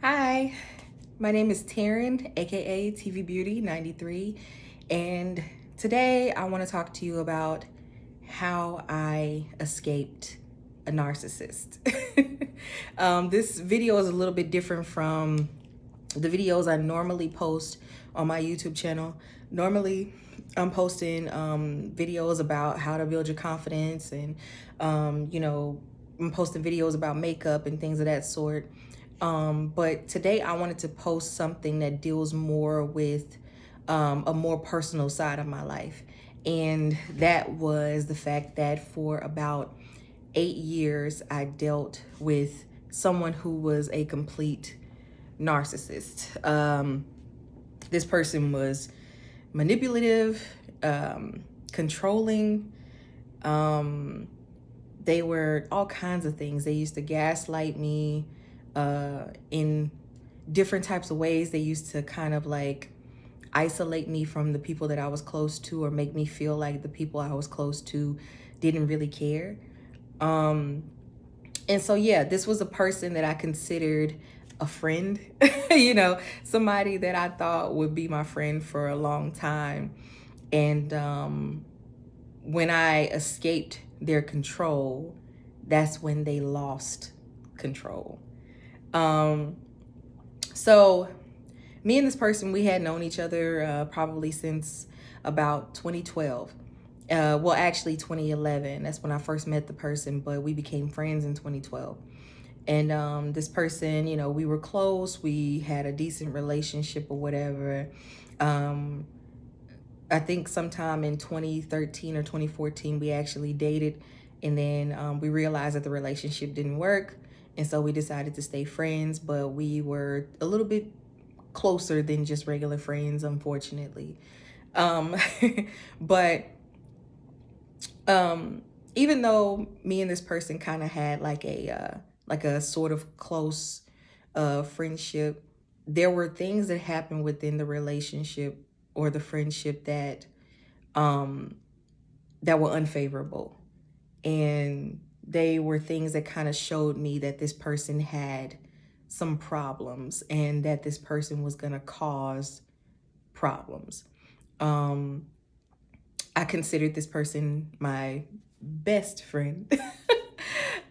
Hi, my name is Taryn, aka TV Beauty 93, and today I want to talk to you about how I escaped a narcissist. This video is a little bit different from the videos I normally post on my YouTube channel. Normally, I'm posting videos about how to build your confidence and, I'm posting videos about makeup and things of that sort. But today I wanted to post something that deals more with a more personal side of my life. And that was the fact that for about 8 years, I dealt with someone who was a complete narcissist. This person was manipulative, controlling. They were all kinds of things. They used to gaslight me in different types of ways. They used to kind of like isolate me from the people that I was close to, or make me feel like the people I was close to didn't really care. And so, yeah, this was a person that I considered a friend, somebody that I thought would be my friend for a long time. And when I escaped their control, that's when they lost control. So me and this person, we had known each other probably since about 2012. Well, actually 2011. That's when I first met the person, but we became friends in 2012. And this person, we were close. We had a decent relationship or whatever. I think sometime in 2013 or 2014, we actually dated. And then we realized that the relationship didn't work. And so we decided to stay friends, but we were a little bit closer than just regular friends, unfortunately. Um, but even though me and this person kind of had like a sort of close friendship, there were things that happened within the relationship or the friendship that were unfavorable, and they were things that kind of showed me that this person had some problems and that this person was going to cause problems. I considered this person my best friend.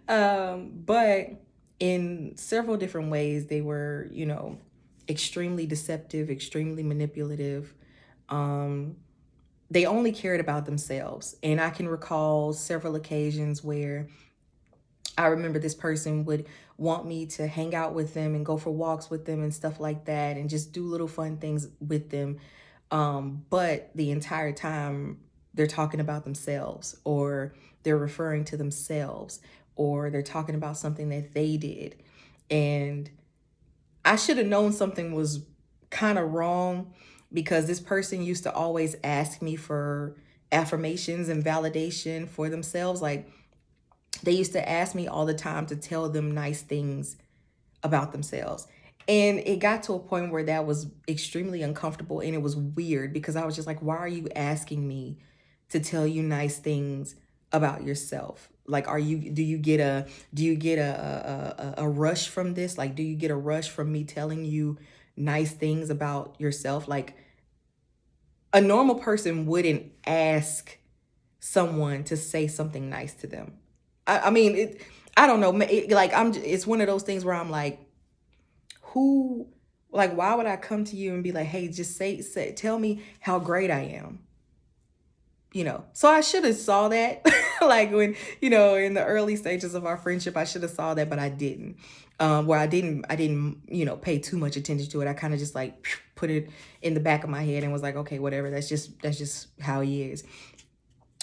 But in several different ways, they were, extremely deceptive, extremely manipulative. They only cared about themselves. And I can recall several occasions where I remember this person would want me to hang out with them and go for walks with them and stuff like that, and just do little fun things with them. But the entire time they're talking about themselves, or they're referring to themselves, or they're talking about something that they did. And I should have known something was kind of wrong, because this person used to always ask me for affirmations and validation for themselves. Like, they used to ask me all the time to tell them nice things about themselves. And it got to a point where that was extremely uncomfortable, and it was weird, because I was just like, why are you asking me to tell you nice things about yourself? Like, do you get a rush from this? Like, do you get a rush from me telling you nice things about yourself? Like, a normal person wouldn't ask someone to say something nice to them. I mean, I don't know. It's one of those things where I'm like, who, like, why would I come to you and be like, hey, just tell me how great I am? So I should have saw that. Like, when, in the early stages of our friendship, I should have saw that, but I didn't. Where I didn't, pay too much attention to it. I kind of just like put it in the back of my head and was like, okay, whatever. That's just how he is.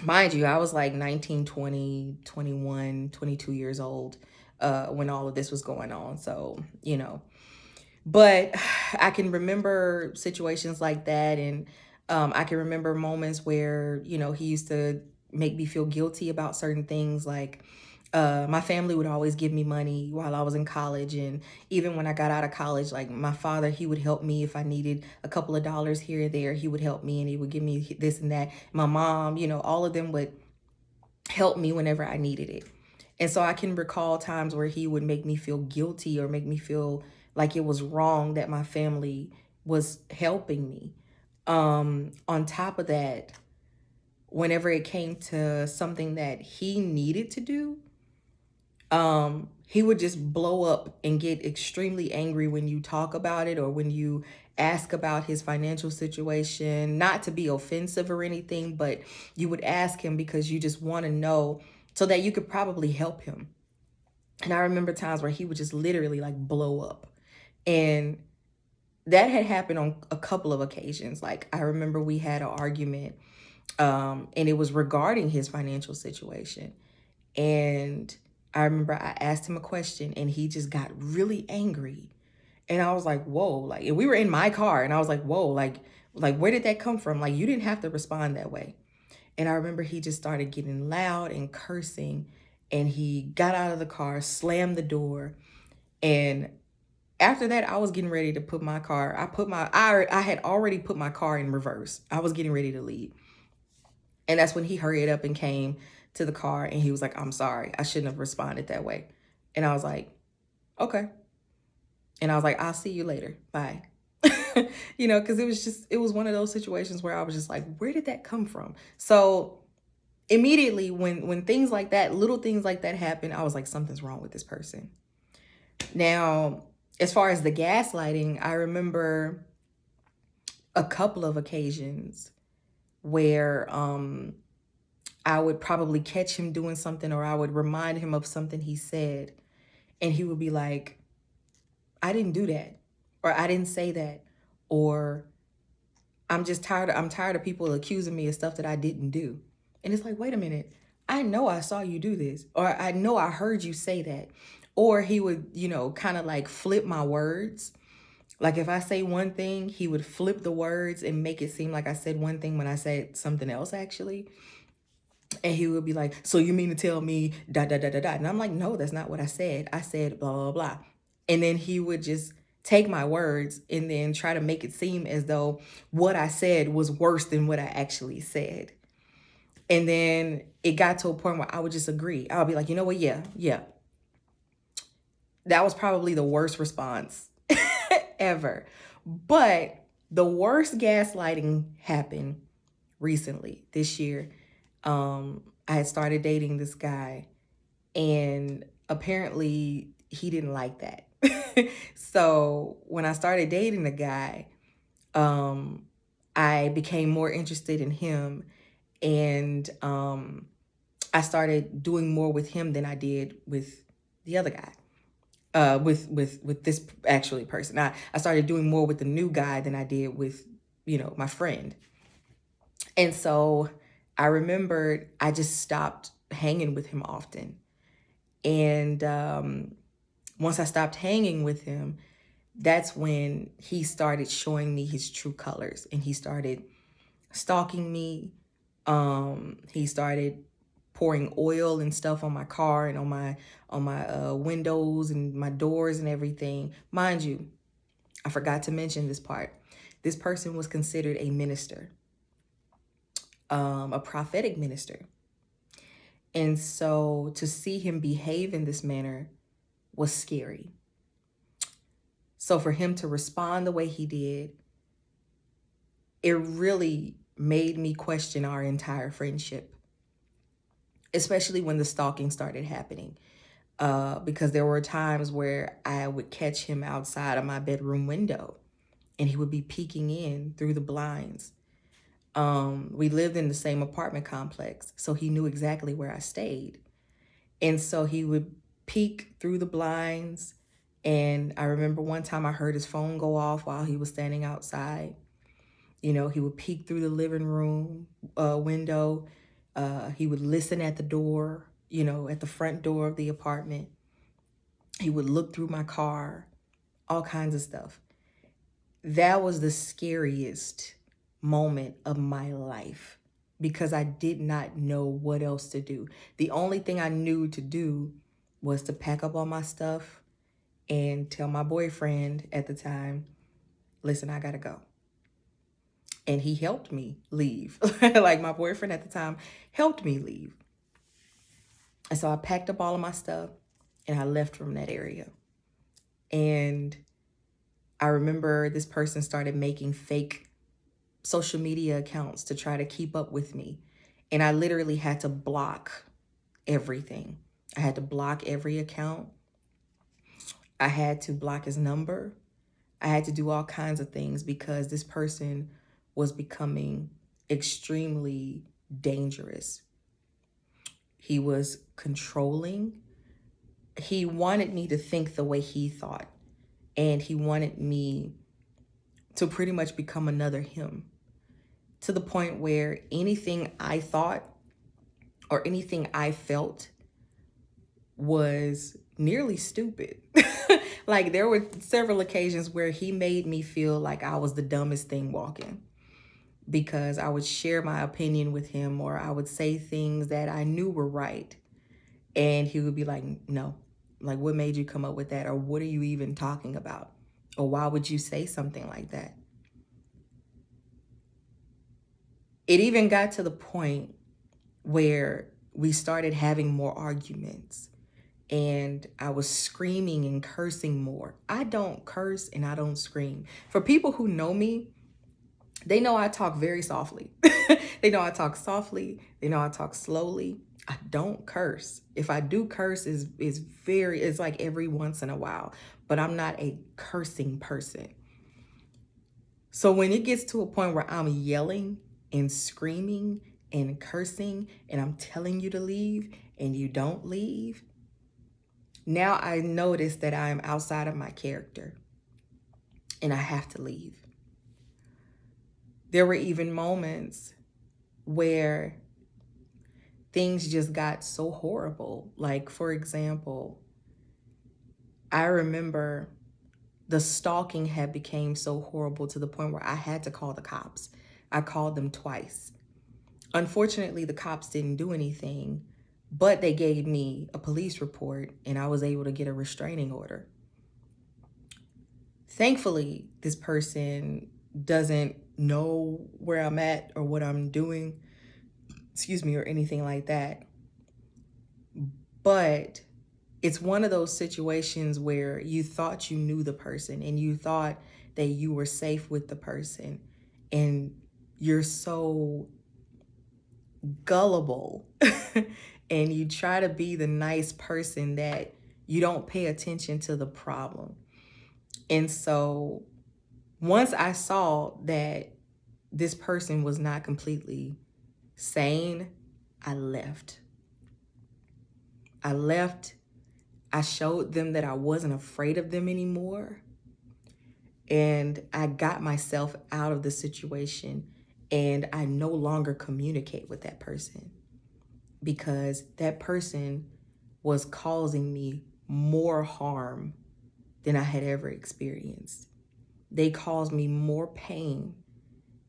Mind you, I was like 19, 20, 21, 22 years old when all of this was going on. So, but I can remember situations like that. And I can remember moments where, he used to make me feel guilty about certain things. Like, my family would always give me money while I was in college. And even when I got out of college, like, my father, he would help me if I needed a couple of dollars here or there. He would help me, and he would give me this and that. My mom, all of them would help me whenever I needed it. And so I can recall times where he would make me feel guilty or make me feel like it was wrong that my family was helping me. On top of that, whenever it came to something that he needed to do, he would just blow up and get extremely angry when you talk about it or when you ask about his financial situation. Not to be offensive or anything, but you would ask him because you just want to know so that you could probably help him. And I remember times where he would just literally like blow up. And that had happened on a couple of occasions. Like I remember we had an argument, and it was regarding his financial situation. And I remember I asked him a question and he just got really angry. And I was like, whoa, like, and we were in my car and I was like, whoa, like, where did that come from? Like, you didn't have to respond that way. And I remember he just started getting loud and cursing, and he got out of the car, slammed the door. And after that, I was getting ready to put my car, I had already put my car in reverse. I was getting ready to leave. And that's when he hurried up and came to the car and he was like, I'm sorry, I shouldn't have responded that way. And I was like, okay. And I was like, I'll see you later. Bye. Because it was one of those situations where I was just like, where did that come from? So immediately when things like that, little things like that happen, I was like, something's wrong with this person. Now, as far as the gaslighting, I remember a couple of occasions where I would probably catch him doing something, or I would remind him of something he said, and he would be like, I didn't do that, or I didn't say that, or I'm tired of people accusing me of stuff that I didn't do. And it's like, wait a minute, I know I saw you do this, or I know I heard you say that. Or he would, kind of like flip my words. Like if I say one thing, he would flip the words and make it seem like I said one thing when I said something else actually. And he would be like, so you mean to tell me da da da da da? And I'm like, no, that's not what I said. I said blah, blah, blah. And then he would just take my words and then try to make it seem as though what I said was worse than what I actually said. And then it got to a point where I would just agree. I would be like, you know what? Yeah, yeah. That was probably the worst response ever. But the worst gaslighting happened recently this year. I had started dating this guy, and apparently he didn't like that. So when I started dating the guy, I became more interested in him, and I started doing more with him than I did with the other guy. With this actually person. I started doing more with the new guy than I did with, my friend. And so I remembered I just stopped hanging with him often. And once I stopped hanging with him, that's when he started showing me his true colors, and he started stalking me. He started pouring oil and stuff on my car and on my windows and my doors and everything. Mind you, I forgot to mention this part. This person was considered a minister, a prophetic minister. And so to see him behave in this manner was scary. So for him to respond the way he did, it really made me question our entire friendship, especially when the stalking started happening. Because there were times where I would catch him outside of my bedroom window and he would be peeking in through the blinds. We lived in the same apartment complex, so he knew exactly where I stayed. And so he would peek through the blinds. And I remember one time I heard his phone go off while he was standing outside. He would peek through the living room window. He would listen at the door, at the front door of the apartment. He would look through my car, all kinds of stuff. That was the scariest moment of my life because I did not know what else to do. The only thing I knew to do was to pack up all my stuff and tell my boyfriend at the time, listen, I gotta go. And he helped me leave. Like my boyfriend at the time helped me leave. And so I packed up all of my stuff and I left from that area. And I remember this person started making fake social media accounts to try to keep up with me. And I literally had to block everything. I had to block every account. I had to block his number. I had to do all kinds of things because this person was becoming extremely dangerous. He was controlling. He wanted me to think the way he thought. And he wanted me to pretty much become another him, to the point where anything I thought or anything I felt was nearly stupid. Like there were several occasions where he made me feel like I was the dumbest thing walking because I would share my opinion with him or I would say things that I knew were right. And he would be like, no, like what made you come up with that? Or what are you even talking about? Or why would you say something like that? It even got to the point where we started having more arguments and I was screaming and cursing more. I don't curse and I don't scream. For people who know me, they know I talk very softly. They know I talk softly. They know I talk slowly. I don't curse. If I do curse, it's like every once in a while, but I'm not a cursing person. So when it gets to a point where I'm yelling and screaming and cursing and I'm telling you to leave and you don't leave, now I notice that I am outside of my character and I have to leave. There were even moments where things just got so horrible. Like, for example, I remember the stalking had become so horrible to the point where I had to call the cops. I called them twice. Unfortunately, the cops didn't do anything, but they gave me a police report and I was able to get a restraining order. Thankfully, this person doesn't know where I'm at or what I'm doing, or anything like that. But it's one of those situations where you thought you knew the person and you thought that you were safe with the person and you're so gullible and you try to be the nice person that you don't pay attention to the problem. And so once I saw that this person was not completely sane, I left. I showed them that I wasn't afraid of them anymore. And I got myself out of the situation and I no longer communicate with that person because that person was causing me more harm than I had ever experienced. They caused me more pain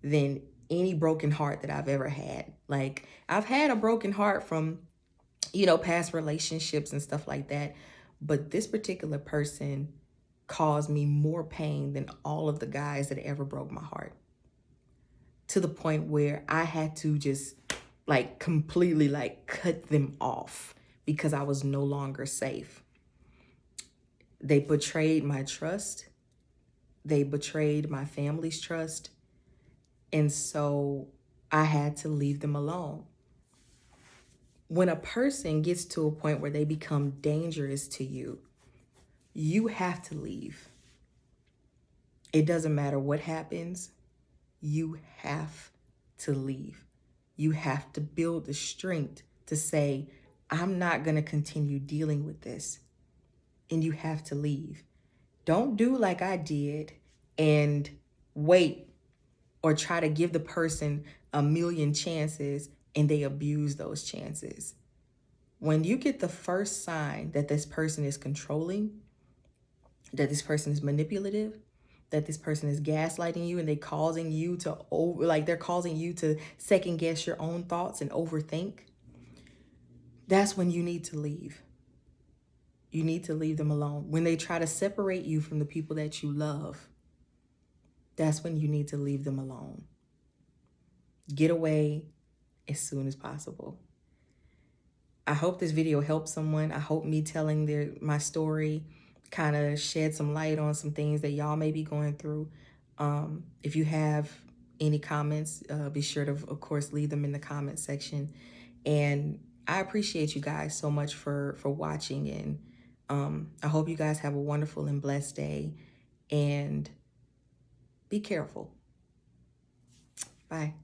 than any broken heart that I've ever had. Like, I've had a broken heart from, past relationships and stuff like that. But this particular person caused me more pain than all of the guys that ever broke my heart. To the point where I had to just completely cut them off because I was no longer safe. They betrayed my trust. They betrayed my family's trust. And so I had to leave them alone. When a person gets to a point where they become dangerous to you, you have to leave. It doesn't matter what happens. You have to leave. You have to build the strength to say, I'm not going to continue dealing with this. And you have to leave. Don't do like I did and wait or try to give the person a million chances and they abuse those chances. When you get the first sign that this person is controlling, that this person is manipulative, that this person is gaslighting you and they're causing you to second guess your own thoughts and overthink, that's when you need to leave. You need to leave them alone. When they try to separate you from the people that you love, that's when you need to leave them alone. Get away as soon as possible. I hope this video helps someone. I hope me telling my story kind of shed some light on some things that y'all may be going through. If you have any comments, be sure to, of course, leave them in the comment section. And I appreciate you guys so much for watching. And I hope you guys have a wonderful and blessed day. And be careful. Bye.